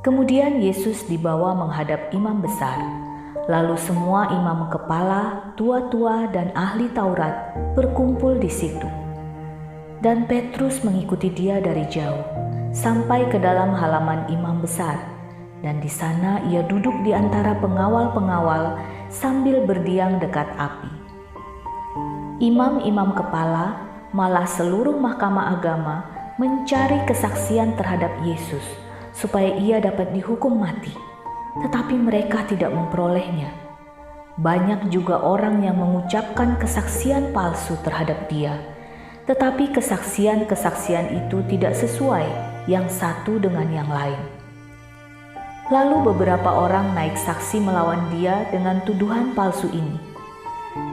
Kemudian Yesus dibawa menghadap imam besar. Lalu semua imam kepala, tua-tua, dan ahli Taurat berkumpul di situ. Dan Petrus mengikuti dia dari jauh, sampai ke dalam halaman imam besar. Dan di sana ia duduk di antara pengawal-pengawal sambil berdiam dekat api. Imam-imam kepala, malah seluruh mahkamah agama, mencari kesaksian terhadap Yesus, supaya ia dapat dihukum mati. Tetapi mereka tidak memperolehnya. Banyak juga orang yang mengucapkan kesaksian palsu terhadap dia, tetapi kesaksian-kesaksian itu tidak sesuai yang satu dengan yang lain. Lalu beberapa orang naik saksi melawan dia dengan tuduhan palsu ini.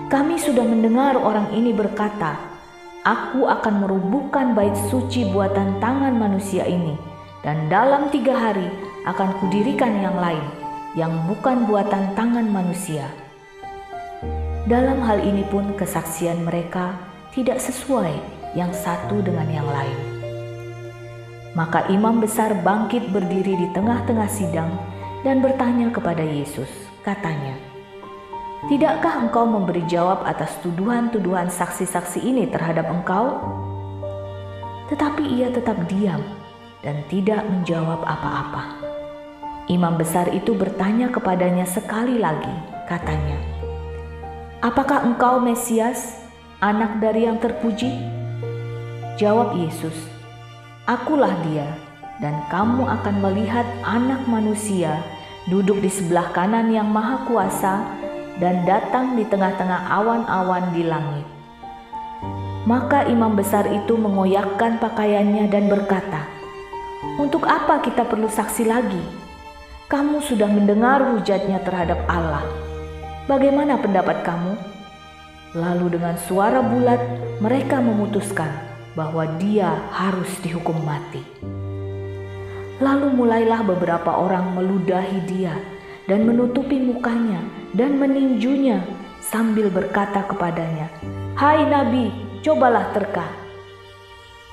Kami sudah mendengar orang ini berkata, "Aku akan merubuhkan bait suci buatan tangan manusia ini, dan dalam 3 hari akan kudirikan yang lain, yang bukan buatan tangan manusia." Dalam hal ini pun kesaksian mereka tidak sesuai yang satu dengan yang lain. Maka imam besar bangkit berdiri di tengah-tengah sidang dan bertanya kepada Yesus, katanya, "Tidakkah engkau memberi jawab atas tuduhan-tuduhan saksi-saksi ini terhadap engkau?" Tetapi ia tetap diam dan tidak menjawab apa-apa. Imam besar itu bertanya kepadanya sekali lagi, katanya, "Apakah engkau Mesias, anak dari yang terpuji?" Jawab Yesus, "Akulah dia, dan kamu akan melihat Anak Manusia duduk di sebelah kanan Yang Maha Kuasa dan datang di tengah-tengah awan-awan di langit." Maka imam besar itu mengoyakkan pakaiannya dan berkata, "Untuk apa kita perlu saksi lagi? Kamu sudah mendengar hujatnya terhadap Allah. Bagaimana pendapat kamu?" Lalu dengan suara bulat mereka memutuskan bahwa dia harus dihukum mati. Lalu mulailah beberapa orang meludahi dia dan menutupi mukanya dan meninjunya sambil berkata kepadanya, "Hai Nabi, cobalah terka."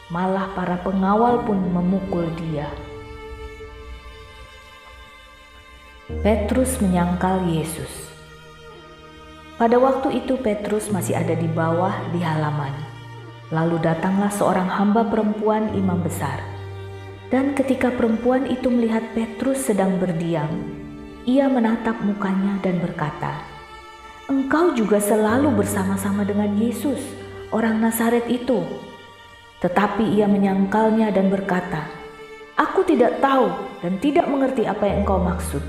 Malah para pengawal pun memukul dia. Petrus menyangkal Yesus. Pada waktu itu Petrus masih ada di bawah di halaman. Lalu datanglah seorang hamba perempuan imam besar. Dan ketika perempuan itu melihat Petrus sedang berdiam, ia menatap mukanya dan berkata, "Engkau juga selalu bersama-sama dengan Yesus, orang Nazaret itu." Tetapi ia menyangkalnya dan berkata, "Aku tidak tahu dan tidak mengerti apa yang engkau maksud."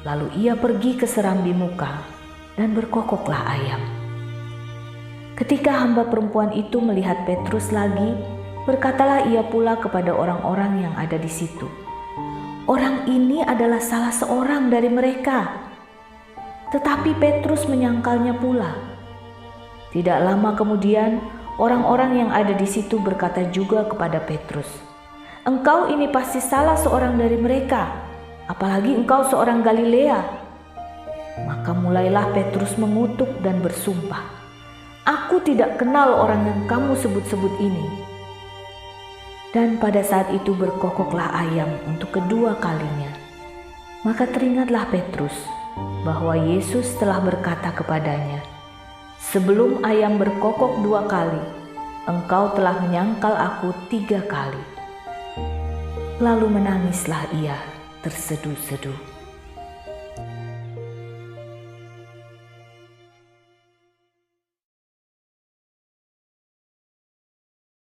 Lalu ia pergi ke serambi muka dan berkokoklah ayam. Ketika hamba perempuan itu melihat Petrus lagi, berkatalah ia pula kepada orang-orang yang ada di situ, "Orang ini adalah salah seorang dari mereka." Tetapi Petrus menyangkalnya pula. Tidak lama kemudian, orang-orang yang ada di situ berkata juga kepada Petrus, "Engkau ini pasti salah seorang dari mereka, apalagi engkau seorang Galilea." Maka mulailah Petrus mengutuk dan bersumpah, "Aku tidak kenal orang yang kamu sebut-sebut ini." Dan pada saat itu berkokoklah ayam untuk kedua kalinya. Maka teringatlah Petrus bahwa Yesus telah berkata kepadanya, "Sebelum ayam berkokok 2 kali, engkau telah menyangkal aku 3 kali." Lalu menangislah ia terseduh-seduh.